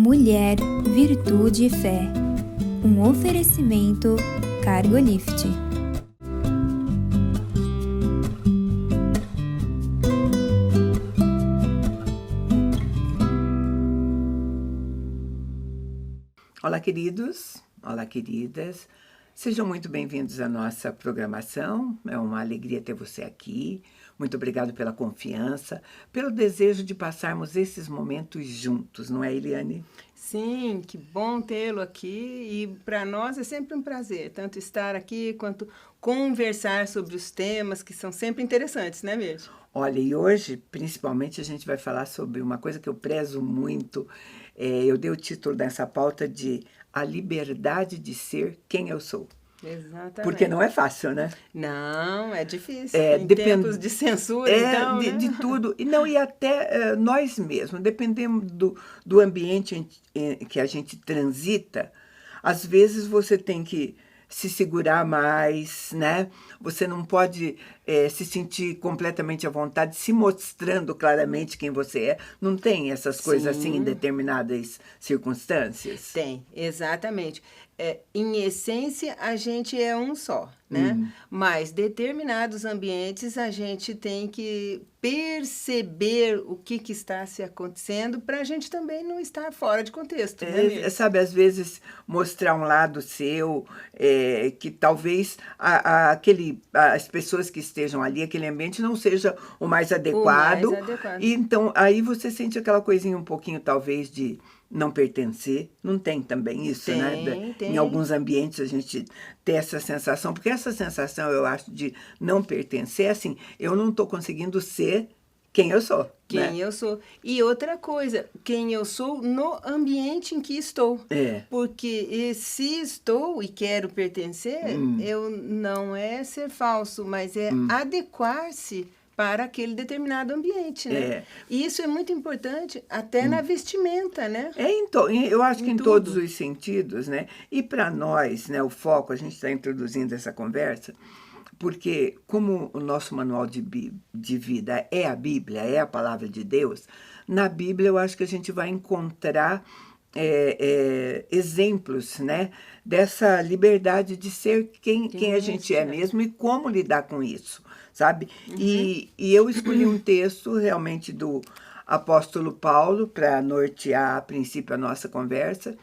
Mulher, Virtude e Fé. Um oferecimento Cargolift. Olá, queridos. Olá, queridas. Sejam muito bem-vindos à nossa programação. É uma alegria ter você aqui. Muito obrigado pela confiança, pelo desejo de passarmos esses momentos juntos, não é, Eliane? Sim, que bom tê-lo aqui e para nós é sempre um prazer, tanto estar aqui quanto conversar sobre os temas que são sempre interessantes, né, Mirth? Olha, e hoje, principalmente, a gente vai falar sobre uma coisa que eu prezo muito. Eu dei o título dessa pauta de A Liberdade de Ser Quem Eu Sou. Exatamente. Porque não é fácil, né? Não, é difícil. Em tempos de censura, então, né? De tudo. E até nós mesmos, dependendo do ambiente que a gente transita, às vezes você tem que se segurar mais, né? Você não pode se sentir completamente à vontade, se mostrando claramente quem você é. Não tem essas coisas assim em determinadas circunstâncias? Tem, exatamente. Em essência, a gente é um só, né? Mas determinados ambientes a gente tem que perceber o que está se acontecendo para a gente também não estar fora de contexto, né, Mir? Sabe, às vezes mostrar um lado seu, que talvez as pessoas que estejam ali, aquele ambiente não seja o mais adequado. E então, aí você sente aquela coisinha um pouquinho, talvez, de não pertencer. Não tem também isso, né? Tem. Em alguns ambientes a gente tem essa sensação, porque essa sensação, eu acho, de não pertencer, é assim, eu não estou conseguindo ser quem eu sou. Quem eu sou. E outra coisa, quem eu sou no ambiente em que estou. Porque se estou e quero pertencer, eu não é ser falso, mas é adequar-se para aquele determinado ambiente, né? E isso é muito importante até na vestimenta, né? Então, eu acho que em todos os sentidos, né? E para nós, né, o foco, a gente está introduzindo essa conversa, porque como o nosso manual de vida é a Bíblia, é a palavra de Deus, na Bíblia eu acho que a gente vai encontrar exemplos, né, dessa liberdade de ser quem a gente é mesmo e como lidar com isso, sabe? E eu escolhi um texto realmente do apóstolo Paulo para nortear a princípio a nossa conversa,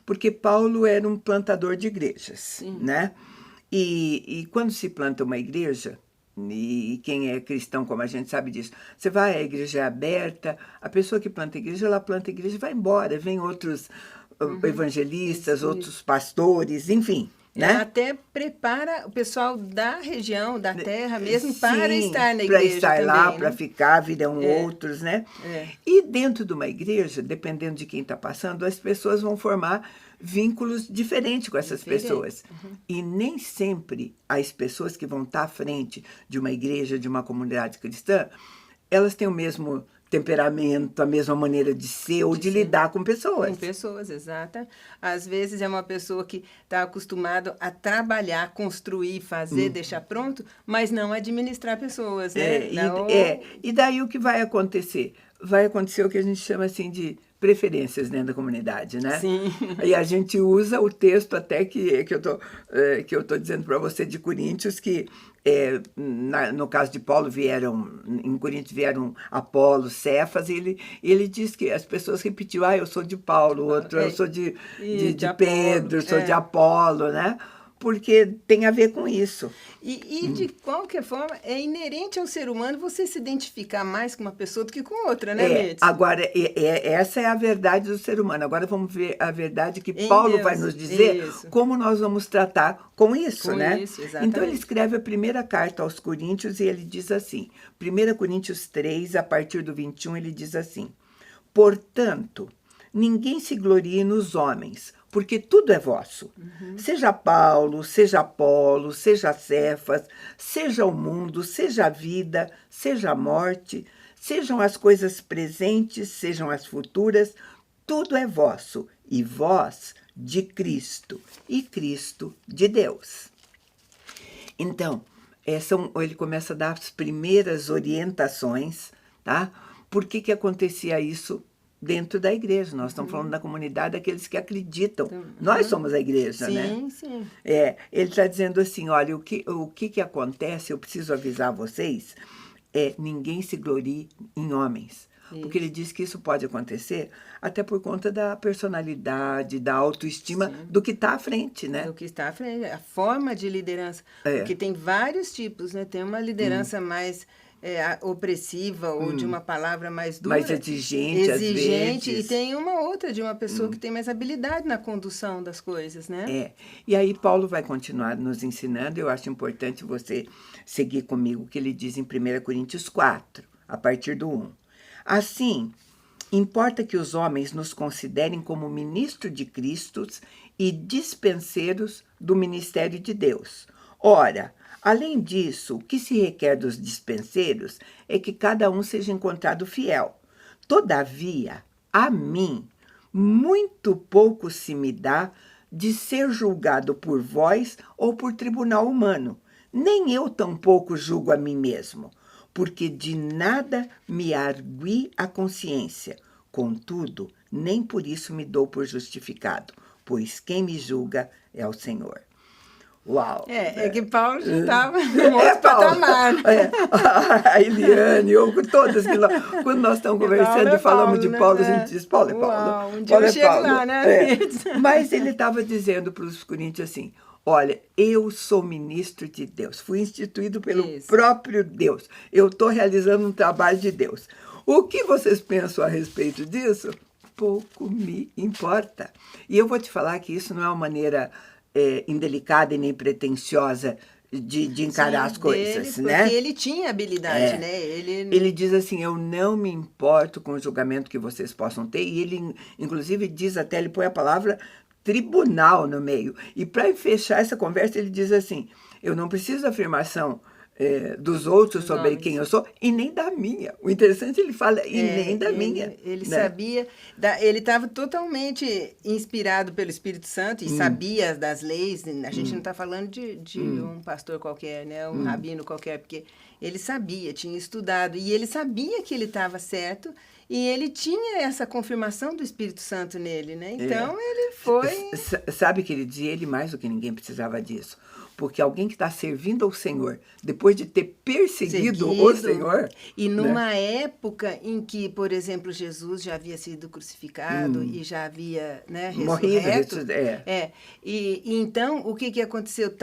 porque Paulo era um plantador de igrejas, né? E quando se planta uma igreja, e quem é cristão, como a gente sabe disso, você vai, a igreja é aberta, a pessoa que planta a igreja, ela planta a igreja e vai embora, vem outros evangelistas, outros pastores, enfim. Né? Ela até prepara o pessoal da região, da terra mesmo, para estar na igreja para estar também, lá, né? para ficar, virão outros, né? E dentro de uma igreja, dependendo de quem está passando, as pessoas vão formar vínculos diferentes com essas pessoas. E nem sempre as pessoas que vão estar à frente de uma igreja, de uma comunidade cristã, elas têm o mesmo temperamento, a mesma maneira de ser ou de lidar com pessoas. Com pessoas, exata. Às vezes é uma pessoa que está acostumada a trabalhar, construir, fazer, deixar pronto, mas não administrar pessoas, né? E daí o que vai acontecer? Vai acontecer o que a gente chama assim de preferências dentro da comunidade, né? Sim. E a gente usa o texto até que eu tô dizendo para você de Coríntios, que no caso de Paulo em Coríntios vieram Apolo, Cefas, e ele diz que as pessoas repetiam, eu sou de Paulo, outro, eu sou de Pedro, sou de Apolo, né? Porque tem a ver com isso. E de qualquer forma, é inerente ao ser humano você se identificar mais com uma pessoa do que com outra, né, Mirth? Agora, essa é a verdade do ser humano. Agora vamos ver a verdade que Paulo vai nos dizer, como nós vamos tratar com isso, né? Isso, exatamente. Então, ele escreve a primeira carta aos Coríntios e ele diz assim, 1 Coríntios 3, a partir do 21, ele diz assim, portanto, ninguém se glorie nos homens, porque tudo é vosso. Seja Paulo, seja Apolo, seja Cefas, seja o mundo, seja a vida, seja a morte, sejam as coisas presentes, sejam as futuras, tudo é vosso, e vós de Cristo, e Cristo de Deus. Então, ele começa a dar as primeiras orientações, tá? Por que acontecia isso dentro da igreja. Nós estamos falando da comunidade daqueles que acreditam. Nós somos a igreja, né? Sim, sim. Ele está dizendo assim, olha, o que acontece, eu preciso avisar vocês, ninguém se glorie em homens. Isso. Porque ele diz que isso pode acontecer até por conta da personalidade, da autoestima, sim, do que está à frente, né? Do que está à frente, a forma de liderança. Porque tem vários tipos, né? Tem uma liderança mais opressiva ou de uma palavra mais dura. Mais exigente, às vezes. E tem uma outra de uma pessoa que tem mais habilidade na condução das coisas, né? E aí Paulo vai continuar nos ensinando. Eu acho importante você seguir comigo o que ele diz em 1 Coríntios 4, a partir do 1. Assim, importa que os homens nos considerem como ministros de Cristo e dispenseiros do ministério de Deus. Ora, além disso, o que se requer dos dispenseiros é que cada um seja encontrado fiel. Todavia, a mim, muito pouco se me dá de ser julgado por vós ou por tribunal humano. Nem eu tampouco julgo a mim mesmo, porque de nada me argui a consciência. Contudo, nem por isso me dou por justificado, pois quem me julga é o Senhor. Uau! É que Paulo já estava no outro patamar. A Eliane, ou todas que quando nós estamos conversando e falamos de Paulo, a gente diz, Paulo é Paulo. Uau, um dia eu chego lá, né? Mas ele estava dizendo para os coríntios assim, olha, eu sou ministro de Deus, fui instituído pelo próprio Deus, eu estou realizando um trabalho de Deus. O que vocês pensam a respeito disso? Pouco me importa. E eu vou te falar que isso não é uma maneira indelicada e nem pretensiosa de encarar as coisas, né? Porque ele tinha habilidade, né? Ele diz assim, eu não me importo com o julgamento que vocês possam ter, e ele, inclusive, diz até, ele põe a palavra tribunal no meio. E para fechar essa conversa, ele diz assim, eu não preciso da afirmação dos outros sobre quem eu sou, e nem da minha. O interessante, ele fala, nem da minha. Ele sabia, ele estava totalmente inspirado pelo Espírito Santo e sabia das leis. A gente não está falando de um pastor qualquer, né? Um rabino qualquer, porque ele sabia, tinha estudado, e ele sabia que ele estava certo, e ele tinha essa confirmação do Espírito Santo nele, né? Então, ele foi... Sabe que ele dizia, ele mais do que ninguém precisava disso. Porque alguém que está servindo ao Senhor, depois de ter perseguido o Senhor... E numa época em que, por exemplo, Jesus já havia sido crucificado e já havia ressurreto. Morrido. E então, o que aconteceu?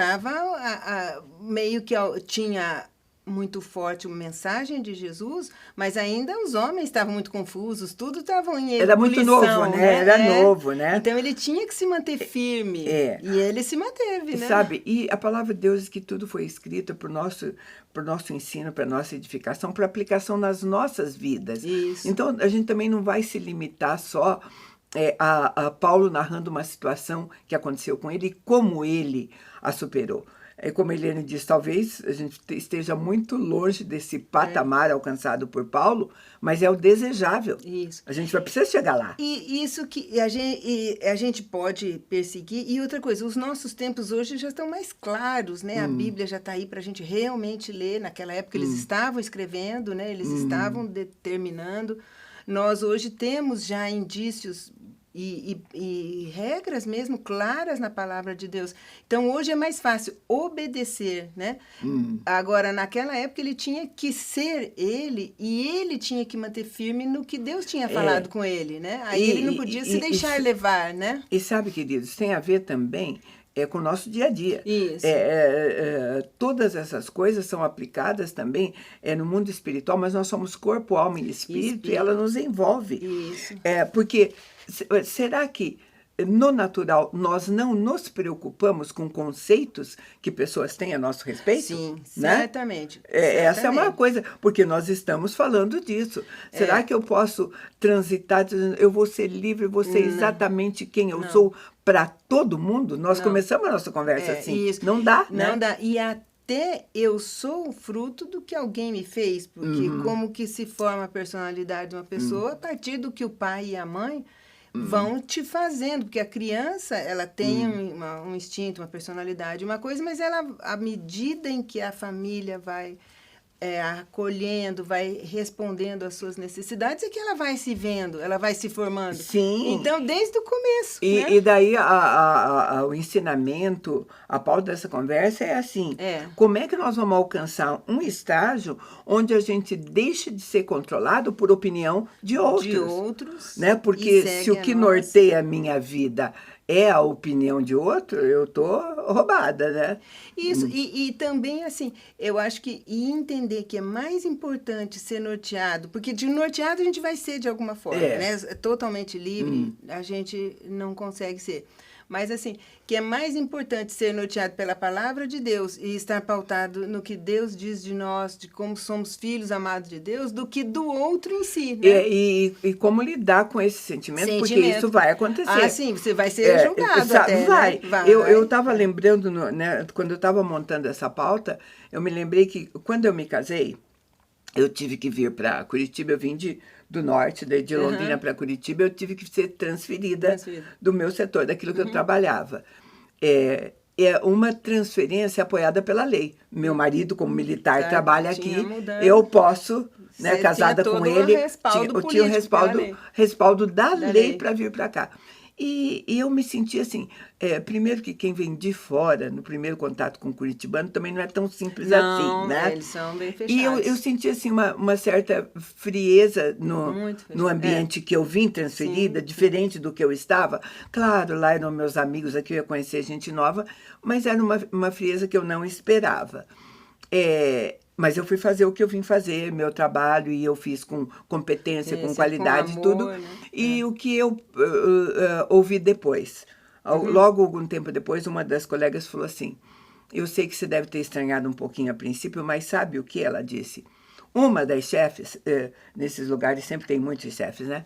Meio que tinha muito forte uma mensagem de Jesus, mas ainda os homens estavam muito confusos, tudo estava em ebulição. Era muito novo, né? Era novo, né? Então, ele tinha que se manter firme. E ele se manteve, né? Sabe, e a palavra de Deus diz que tudo foi escrito para o nosso ensino, para a nossa edificação, para aplicação nas nossas vidas. Isso. Então, a gente também não vai se limitar só a Paulo narrando uma situação que aconteceu com ele e como ele a superou. Como a Eliane diz, talvez a gente esteja muito longe desse patamar alcançado por Paulo, mas é o desejável. Isso. A gente vai precisar chegar lá. E isso que a gente pode perseguir. E outra coisa, os nossos tempos hoje já estão mais claros, né? A Bíblia já está aí para a gente realmente ler. Naquela época eles estavam escrevendo, né? Eles estavam determinando. Nós hoje temos já indícios e regras mesmo claras na palavra de Deus. Então, hoje é mais fácil obedecer, né? Agora, naquela época, ele tinha que ser ele e ele tinha que manter firme no que Deus tinha falado com ele, né? Aí ele não podia se deixar levar, né? E sabe, queridos, tem a ver também com o nosso dia a dia. Isso. Todas essas coisas são aplicadas também no mundo espiritual, mas nós somos corpo, alma e espírito. E ela nos envolve. Isso. Porque será que no natural nós não nos preocupamos com conceitos que pessoas têm a nosso respeito? Sim, né? certamente. Essa é uma coisa, porque nós estamos falando disso. Será que eu posso transitar dizendo, eu vou ser livre, vou ser exatamente quem eu sou para todo mundo? Nós começamos a nossa conversa assim. Isso. Não dá, Não dá. E até eu sou fruto do que alguém me fez, porque como que se forma a personalidade de uma pessoa a partir do que o pai e a mãe vão te fazendo, porque a criança, ela tem um instinto, uma personalidade, uma coisa, mas ela, à medida em que a família vai acolhendo, vai respondendo às suas necessidades, é que ela vai se vendo, ela vai se formando. Sim. Então, desde o começo. E daí o ensinamento, a pauta dessa conversa é assim: como é que nós vamos alcançar um estágio onde a gente deixa de ser controlado por opinião de outros? Né? Porque se o que norteia a minha vida é a opinião de outro, eu tô roubada, né? Isso, e também, assim, eu acho que entender que é mais importante ser norteado, porque de norteado a gente vai ser de alguma forma, né? Totalmente livre, a gente não consegue ser. Mas, assim, que é mais importante ser norteado pela palavra de Deus e estar pautado no que Deus diz de nós, de como somos filhos amados de Deus, do que do outro em si, né? E como lidar com esse sentimento, porque isso vai acontecer. Ah, sim, você vai ser julgado até, vai. Né? Vai. Eu estava lembrando, né, quando eu estava montando essa pauta, eu me lembrei que quando eu me casei, eu tive que vir para Curitiba, eu vim do norte, de Londrina para Curitiba, eu tive que ser transferida do meu setor, daquilo que eu trabalhava. É uma transferência apoiada pela lei. Meu marido, como militar, trabalha aqui, eu posso, né, casada com ele, eu tinha o respaldo da lei para vir para cá. E eu me senti assim, primeiro que quem vem de fora, no primeiro contato com o curitibano, também não é tão simples assim, né? Eles são bem fechados. E eu senti assim uma certa frieza no ambiente que eu vim transferida, diferente do que eu estava. Claro, lá eram meus amigos, aqui eu ia conhecer gente nova, mas era uma frieza que eu não esperava. Mas eu fui fazer o que eu vim fazer, meu trabalho, e eu fiz com competência, com qualidade, com amor, tudo. Né? E o que eu ouvi depois. Logo, algum tempo depois, uma das colegas falou assim, eu sei que você deve ter estranhado um pouquinho a princípio, mas sabe o que ela disse? Uma das chefes, nesses lugares sempre tem muitos chefes, né?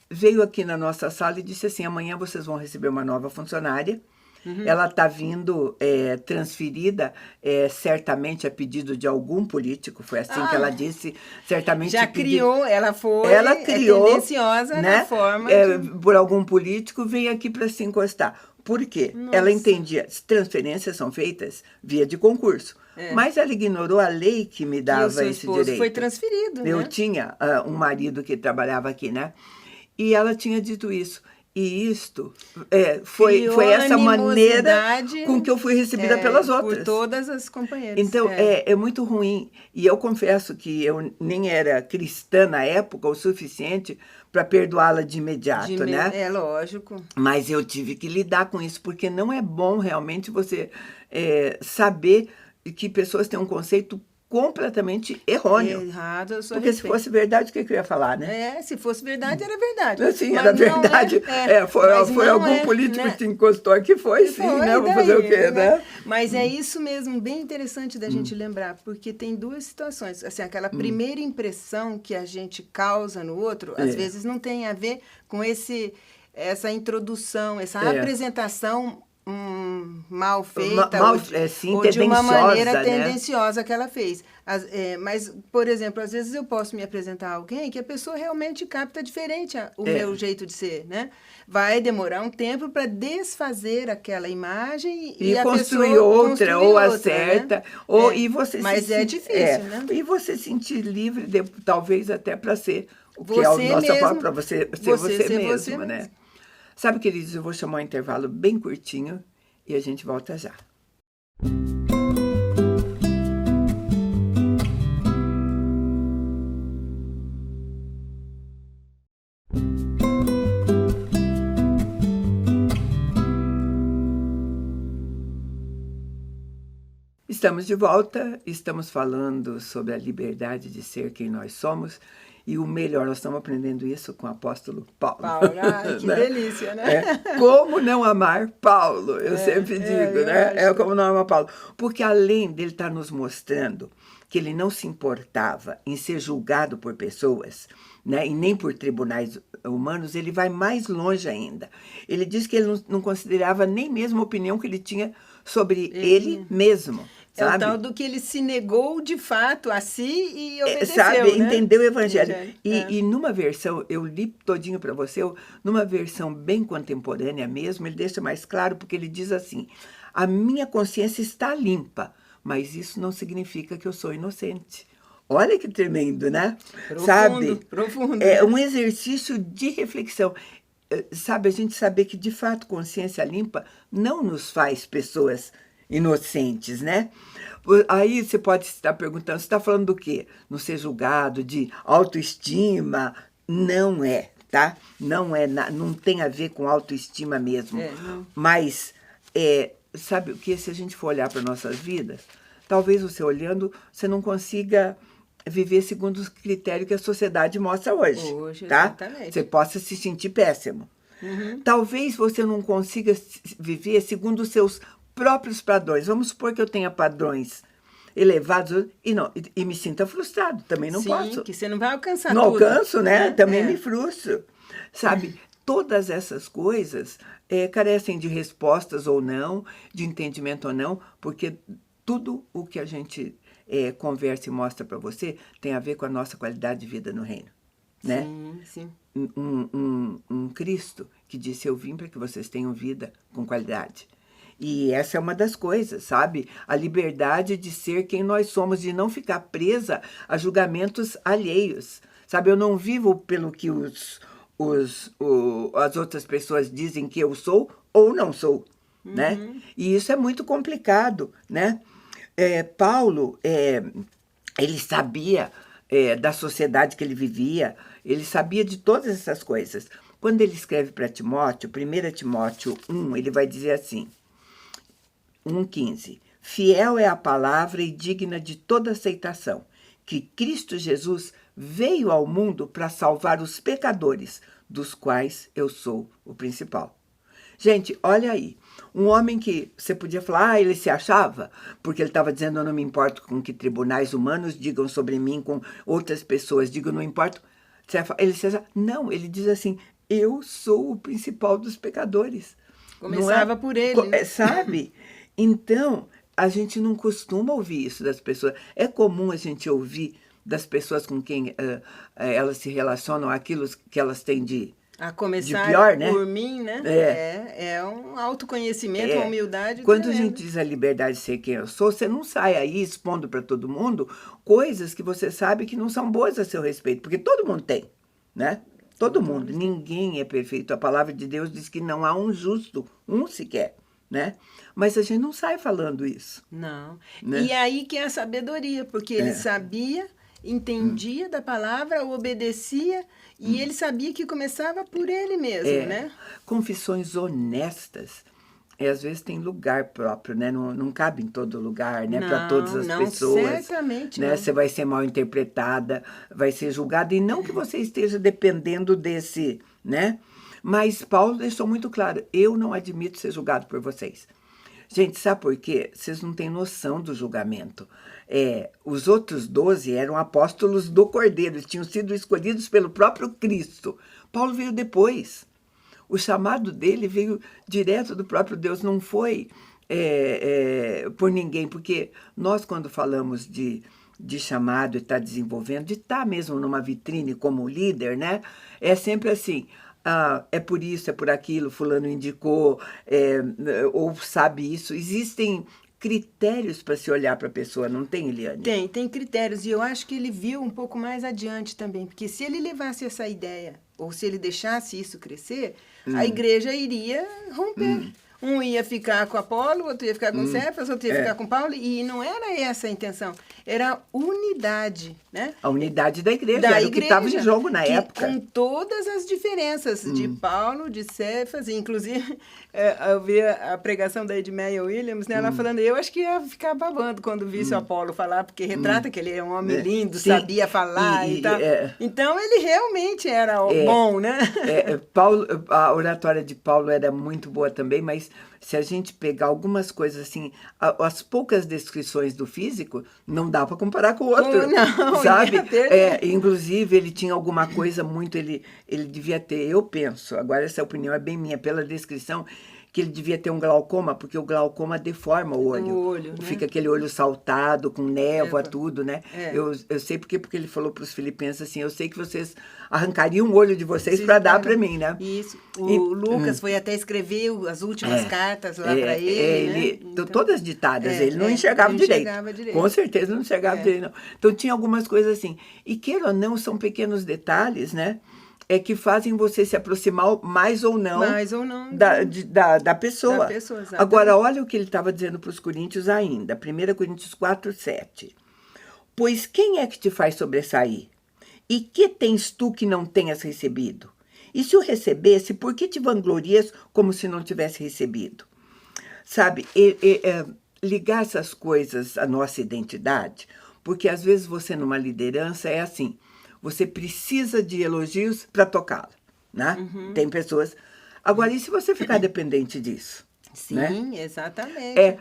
Veio aqui na nossa sala e disse assim, amanhã vocês vão receber uma nova funcionária. Ela está vindo transferida, certamente a pedido de algum político, foi assim que ela disse, certamente... Já criou, ela criou, tendenciosa, né, na forma por algum político, veio aqui para se encostar. Por quê? Nossa. Ela entendia, transferências são feitas via de concurso, mas ela ignorou a lei que me dava esse direito. Foi transferido, Eu né? tinha um marido que trabalhava aqui, né? E ela tinha dito isso. E isto foi essa maneira com que eu fui recebida pelas outras. Por todas as companheiras. Então, é muito ruim. E eu confesso que eu nem era cristã na época o suficiente para perdoá-la de imediato, né? É lógico. Mas eu tive que lidar com isso, porque não é bom realmente você saber que pessoas têm um conceito completamente errôneo. Errado, porque se fosse verdade, o que eu ia falar, né? Se fosse verdade, era verdade. Sim, era verdade. Foi algum político que te encostou aqui, sim, né? Vou fazer o quê, né? Mas é isso mesmo, bem interessante da gente lembrar, porque tem duas situações. Assim, aquela primeira impressão que a gente causa no outro, às vezes não tem a ver com essa introdução, essa apresentação mal feita, ou de uma maneira tendenciosa que ela fez. Mas, por exemplo, às vezes eu posso me apresentar a alguém que a pessoa realmente capta diferente o meu jeito de ser, né? Vai demorar um tempo para desfazer aquela imagem e a construir pessoa outra, ou acerta, né? E você mas é difícil, né? E você sentir livre, talvez até para ser o que é a nossa forma, para você ser você mesmo, né? Sabe, queridos, eu vou chamar um intervalo bem curtinho e a gente volta já. Estamos de volta, estamos falando sobre a liberdade de ser quem nós somos. E o melhor, nós estamos aprendendo isso com o apóstolo Paulo. Que delícia, né? Como não amar Paulo, eu sempre digo, né? Como não amar Paulo. Porque além dele estar nos mostrando que ele não se importava em ser julgado por pessoas, né, e nem por tribunais humanos, ele vai mais longe ainda. Ele diz que ele não considerava nem mesmo a opinião que ele tinha sobre ele mesmo. Sabe? É o tal do que ele se negou de fato a si e obedeceu, né? Entendeu o evangelho. E numa versão, eu li todinho para você, numa versão bem contemporânea mesmo, ele deixa mais claro, porque ele diz assim, a minha consciência está limpa, mas isso não significa que eu sou inocente. Olha que tremendo, né? Profundo, sabe? Profundo. É um exercício de reflexão. Sabe, a gente saber que, de fato, consciência limpa não nos faz pessoas inocentes, né? Aí você pode estar perguntando, você está falando do quê? Não ser julgado, de autoestima? Não é, tá? Não tem a ver com autoestima mesmo. Mas, sabe o que? Se a gente for olhar para nossas vidas, talvez você olhando, você não consiga viver segundo os critérios que a sociedade mostra hoje, tá? Exatamente. Você possa se sentir péssimo. Talvez você não consiga viver segundo os seus próprios padrões. Vamos supor que eu tenha padrões elevados e me sinta frustrado. Também não posso. Sim, que você não vai alcançar não tudo. Não alcanço, né? Também me frustro. Sabe, todas essas coisas carecem de respostas ou não, de entendimento ou não, porque tudo o que a gente conversa e mostra para você tem a ver com a nossa qualidade de vida no reino, né? Sim. Um Cristo que disse, eu vim para que vocês tenham vida com qualidade. E essa é uma das coisas, sabe? A liberdade de ser quem nós somos, de não ficar presa a julgamentos alheios. Sabe, eu não vivo pelo que as outras pessoas dizem que eu sou ou não sou, né? E isso é muito complicado, né? Paulo, ele sabia da sociedade que ele vivia, ele sabia de todas essas coisas. Quando ele escreve para Timóteo, 1 Timóteo 1, ele vai dizer assim, 1,15, fiel é a palavra e digna de toda aceitação, que Cristo Jesus veio ao mundo para salvar os pecadores, dos quais eu sou o principal. Gente, olha aí, um homem que você podia falar, ele se achava, porque ele estava dizendo, eu não me importo com que tribunais humanos digam sobre mim, com outras pessoas digam, não importa. Ele se achava, não, ele diz assim, eu sou o principal dos pecadores. Começava por ele. Né? Sabe? Então, a gente não costuma ouvir isso das pessoas. É comum a gente ouvir das pessoas com quem elas se relacionam, aquilo que elas têm de começar pior, né? por mim, né? É um autoconhecimento, uma humildade. Quando a gente diz a liberdade de ser quem eu sou, você não sai aí expondo para todo mundo coisas que você sabe que não são boas a seu respeito, porque todo mundo tem, né? Todo mundo. Ninguém é perfeito. A palavra de Deus diz que não há um justo, um sequer, né? Mas a gente não sai falando isso. Não. Né? E aí que é a sabedoria, porque ele sabia, entendia da palavra, obedecia, e ele sabia que começava por ele mesmo, né? Confissões honestas, às vezes tem lugar próprio, né? Não cabe em todo lugar, né? Para todas as pessoas. Certamente né? não. Você vai ser mal interpretada, vai ser julgada, e não que você esteja dependendo desse, né? Mas Paulo deixou muito claro, eu não admito ser julgado por vocês. Gente, sabe por quê? Vocês não têm noção do julgamento. Os outros 12 eram apóstolos do Cordeiro, eles tinham sido escolhidos pelo próprio Cristo. Paulo veio depois. O chamado dele veio direto do próprio Deus, não foi por ninguém, porque nós, quando falamos de chamado e estar desenvolvendo, de estar mesmo numa vitrine como líder, né? É sempre assim, é por isso, é por aquilo, fulano indicou, ou sabe isso. Existem critérios para se olhar para a pessoa, não tem, Eliane? Tem critérios, e eu acho que ele viu um pouco mais adiante também, porque se ele levasse essa ideia, ou se ele deixasse isso crescer, a igreja iria romper. Um ia ficar com Apolo, outro ia ficar com Cefas, outro ia ficar com Paulo, e não era essa a intenção, era unidade, né? A unidade da igreja, era o que estava em jogo na época. Com todas as diferenças de Paulo, de Cefas, inclusive, eu vi a pregação da Edmeia Williams, né, ela falando, eu acho que ia ficar babando quando visse o Apolo falar, porque retrata que ele é um homem lindo, sabia falar e tal. Então, ele realmente era bom, né? Paulo, a oratória de Paulo era muito boa também, mas se a gente pegar algumas coisas assim, as poucas descrições do físico, não dá para comparar com o outro, não, sabe? Inclusive, ele tinha alguma coisa muito, ele devia ter, eu penso, agora essa opinião é bem minha, pela descrição, que ele devia ter um glaucoma, porque o glaucoma deforma o olho. O olho, né? Fica aquele olho saltado, com névoa, tudo, né? Eu sei porque ele falou para os filipenses assim, eu sei que vocês arrancariam o olho de vocês para dar para mim, né? Isso. O Lucas foi até escrever as últimas cartas lá para ele, né? Então, todas ditadas, ele não enxergava direito. Com certeza não enxergava direito, não. Então, tinha algumas coisas assim. E, queira ou não, são pequenos detalhes, né? Que fazem você se aproximar mais ou não da pessoa. Agora, olha o que ele estava dizendo para os coríntios ainda. 1 Coríntios 4:7. Pois quem é que te faz sobressair? E que tens tu que não tenhas recebido? E se o recebesse, por que te vanglorias como se não tivesse recebido? Sabe, ligar essas coisas à nossa identidade, porque às vezes você numa liderança é assim, você precisa de elogios para tocá-la, né? Tem pessoas... Agora, e se você ficar dependente disso? Sim, né? Exatamente.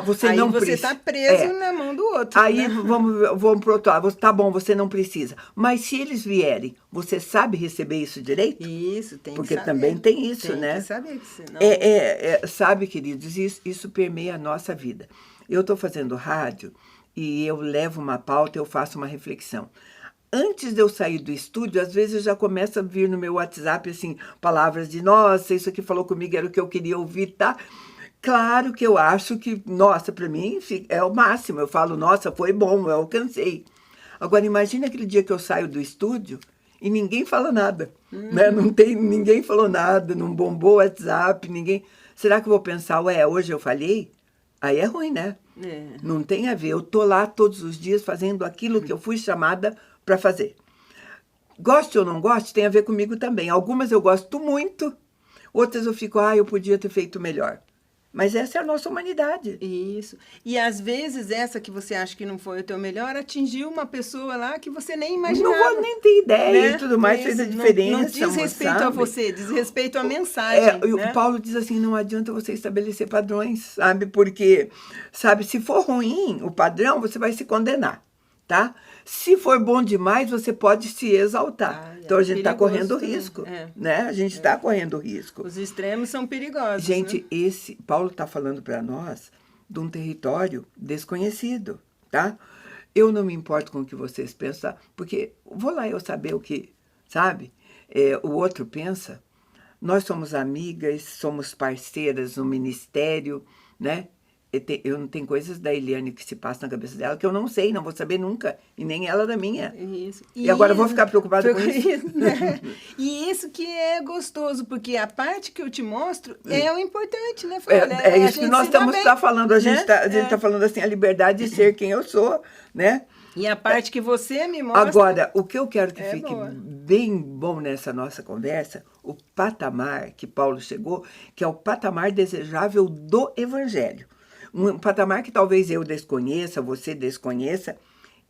Você aí não você está preso na mão do outro. Aí né? vamos pro outro lado. Tá bom, você não precisa. Mas se eles vierem, você sabe receber isso direito? Isso, tem Porque que saber. também tem isso, né? Tem que saber, senão... Sabe, queridos, isso permeia a nossa vida. Eu estou fazendo rádio e eu levo uma pauta, eu faço uma reflexão. Antes de eu sair do estúdio, às vezes já começa a vir no meu WhatsApp, assim, palavras de, nossa, isso aqui falou comigo, era o que eu queria ouvir, tá? Claro que eu acho que, nossa, para mim é o máximo. Eu falo, nossa, foi bom, eu alcancei. Agora, imagina aquele dia que eu saio do estúdio e ninguém fala nada, né? Ninguém falou nada, não bombou o WhatsApp, ninguém... Será que eu vou pensar, hoje eu falhei? Aí é ruim, né? Não tem a ver. Eu tô lá todos os dias fazendo aquilo que eu fui chamada para fazer. Goste ou não goste, tem a ver comigo também. Algumas eu gosto muito, outras eu fico, eu podia ter feito melhor. Mas essa é a nossa humanidade. Isso. E às vezes essa que você acha que não foi o teu melhor, atingiu uma pessoa lá que você nem imaginava. Não vou nem ter ideia, né? E tudo mais, fez a diferença. Não diz respeito a você, diz respeito à mensagem. Né? O Paulo diz assim, não adianta você estabelecer padrões, sabe? Porque, sabe, se for ruim o padrão, você vai se condenar, tá? Se for bom demais, você pode se exaltar. Então, a gente está correndo risco, né? A gente está correndo risco. Os extremos são perigosos, gente, né? Paulo está falando para nós de um território desconhecido, tá? Eu não me importo com o que vocês pensam, porque vou lá eu saber o que, sabe? O outro pensa. Nós somos amigas, somos parceiras no ministério, né? Eu não tenho coisas da Eliane que se passam na cabeça dela que eu não sei, não vou saber nunca, e nem ela da minha. Isso. E agora eu vou ficar preocupada com isso. Né? E isso que é gostoso, porque a parte que eu te mostro é o importante, né? É isso que nós estamos falando, a gente está falando assim, a liberdade de ser quem eu sou, né? E a parte que você me mostra... Agora, o que eu quero que fique bem bom nessa nossa conversa, o patamar que Paulo chegou, que é o patamar desejável do Evangelho. Um patamar que talvez eu desconheça, você desconheça,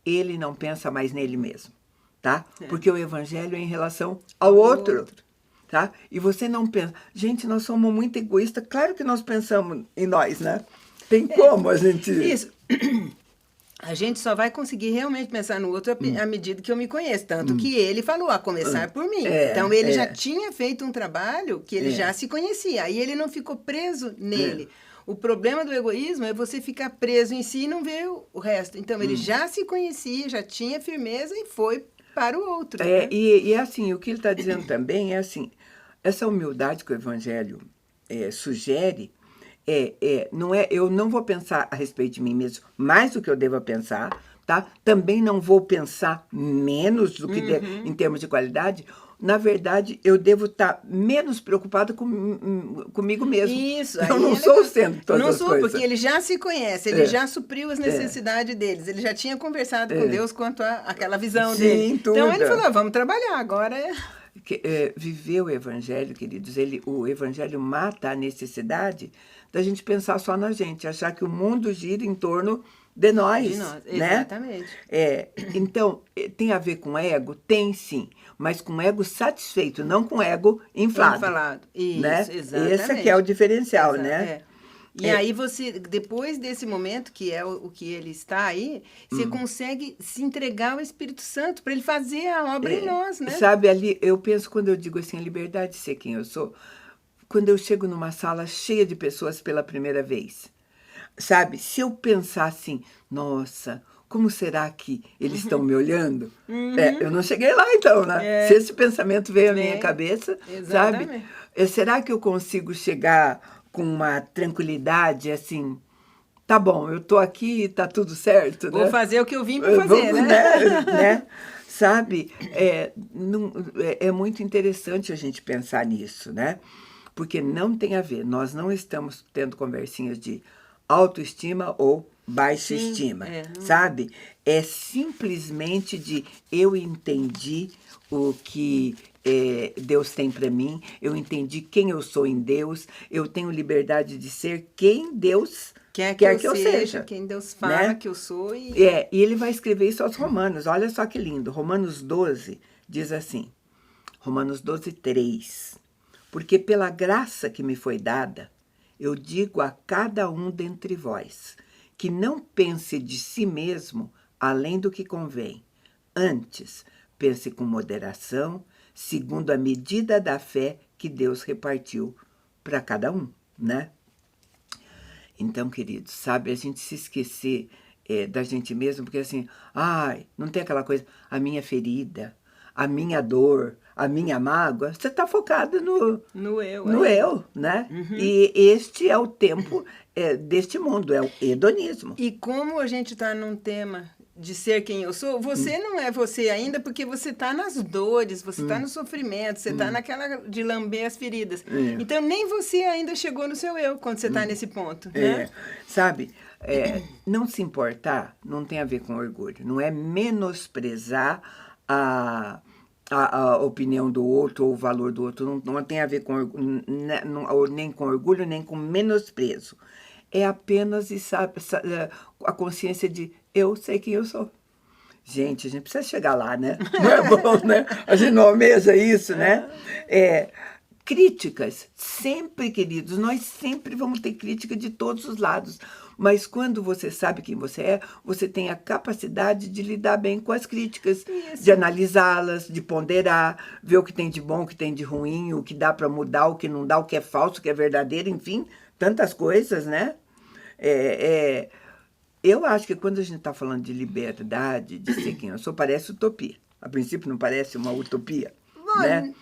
ele não pensa mais nele mesmo, tá? Porque o Evangelho é em relação ao outro, tá? E você não pensa... Gente, nós somos muito egoístas, claro que nós pensamos em nós, né? Tem como a gente... Isso. A gente só vai conseguir realmente pensar no outro à medida que eu me conheço. Tanto que ele falou, a começar por mim. Então, ele já tinha feito um trabalho que ele já se conhecia. Aí ele não ficou preso nele. O problema do egoísmo é você ficar preso em si e não ver o resto. Então, ele já se conhecia, já tinha firmeza e foi para o outro. Né? E assim, o que ele está dizendo também é assim, essa humildade que o Evangelho sugere, não é, eu não vou pensar a respeito de mim mesmo mais do que eu deva pensar, tá? Também não vou pensar menos do que em termos de qualidade. Na verdade, eu devo estar menos preocupada comigo mesmo. Isso. Eu não sou o centro de todas as coisas. Não sou, porque ele já se conhece, ele já supriu as necessidades deles, ele já tinha conversado com Deus quanto àquela visão dele. Tudo. Então, ele falou, vamos trabalhar, agora viver o Evangelho, queridos, o Evangelho mata a necessidade da gente pensar só na gente, achar que o mundo gira em torno de nós, né? Exatamente. Então, tem a ver com ego? Tem, sim. Mas com ego satisfeito, não com ego inflado. Isso, né? exatamente. Esse é que é o diferencial, né? E aí você, depois desse momento, que é o que ele está aí, você consegue se entregar ao Espírito Santo para ele fazer a obra em nós, né? Sabe, ali, eu penso quando eu digo assim, a liberdade de ser quem eu sou, quando eu chego numa sala cheia de pessoas pela primeira vez. Sabe, se eu pensar assim, nossa, como será que eles estão me olhando? Eu não cheguei lá então, né? Se esse pensamento veio à minha cabeça, sabe? Será que eu consigo chegar com uma tranquilidade assim, tá bom, eu tô aqui, tá tudo certo, né? Vou fazer o que eu vim para fazer, né? Sabe? É muito interessante a gente pensar nisso, né? Porque não tem a ver, nós não estamos tendo conversinhas de autoestima ou baixa estima, sabe? É simplesmente de eu entendi o que Deus tem para mim, eu entendi quem eu sou em Deus, eu tenho liberdade de ser quem Deus quer que eu seja. Quem Deus fala, né? Que eu sou. E ele vai escrever isso aos Romanos, olha só que lindo. Romanos 12 diz assim, Romanos 12, 3. Porque pela graça que me foi dada, eu digo a cada um dentre vós, que não pense de si mesmo além do que convém. Antes, pense com moderação, segundo a medida da fé que Deus repartiu para cada um, né? Então, queridos, sabe, a gente se esquecer da gente mesmo, porque assim, não tem aquela coisa, a minha ferida, a minha dor, a minha mágoa, você está focada no eu, né? E este é o tempo deste mundo, é o hedonismo. E como a gente está num tema de ser quem eu sou, você não é você ainda porque você está nas dores, você está no sofrimento, você está naquela de lamber as feridas. Então, nem você ainda chegou no seu eu quando você está nesse ponto, né? Sabe, não se importar não tem a ver com orgulho, não é menosprezar a opinião do outro ou o valor do outro, não tem a ver com nem com orgulho, nem com menosprezo. É apenas a consciência de eu sei quem eu sou. Gente, a gente precisa chegar lá, né? Não é bom, né? A gente não almeja isso, né? Críticas, sempre, queridos, nós sempre vamos ter crítica de todos os lados. Mas quando você sabe quem você é, você tem a capacidade de lidar bem com as críticas, de analisá-las, de ponderar, ver o que tem de bom, o que tem de ruim, o que dá para mudar, o que não dá, o que é falso, o que é verdadeiro, enfim, tantas coisas, né? Eu acho que quando a gente está falando de liberdade, de ser quem eu sou, parece utopia. A princípio não parece uma utopia, né?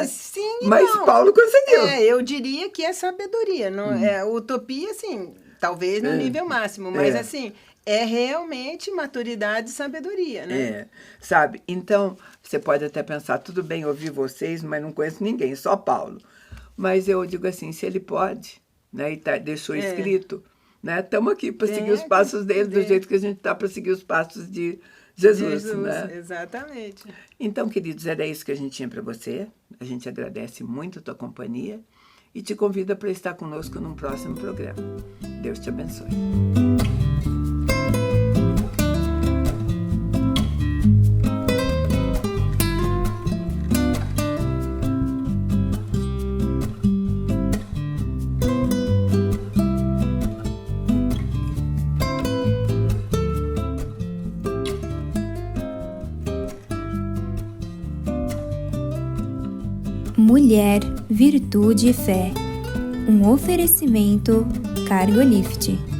Sim, mas não. Paulo conseguiu. Eu diria que é sabedoria. Não, utopia, assim, talvez no nível máximo, mas assim, é realmente maturidade e sabedoria, né? Sabe? Então, você pode até pensar, tudo bem ouvir vocês, mas não conheço ninguém, só Paulo. Mas eu digo assim, se ele pode, né, e deixou escrito, né? Estamos aqui para seguir os passos dele do jeito que a gente está para seguir os passos de Jesus, né? Exatamente. Então, queridos, era isso que a gente tinha para você. A gente agradece muito a tua companhia e te convida para estar conosco num próximo programa. Deus te abençoe. Mulher, Virtude e Fé. Um oferecimento Cargolift.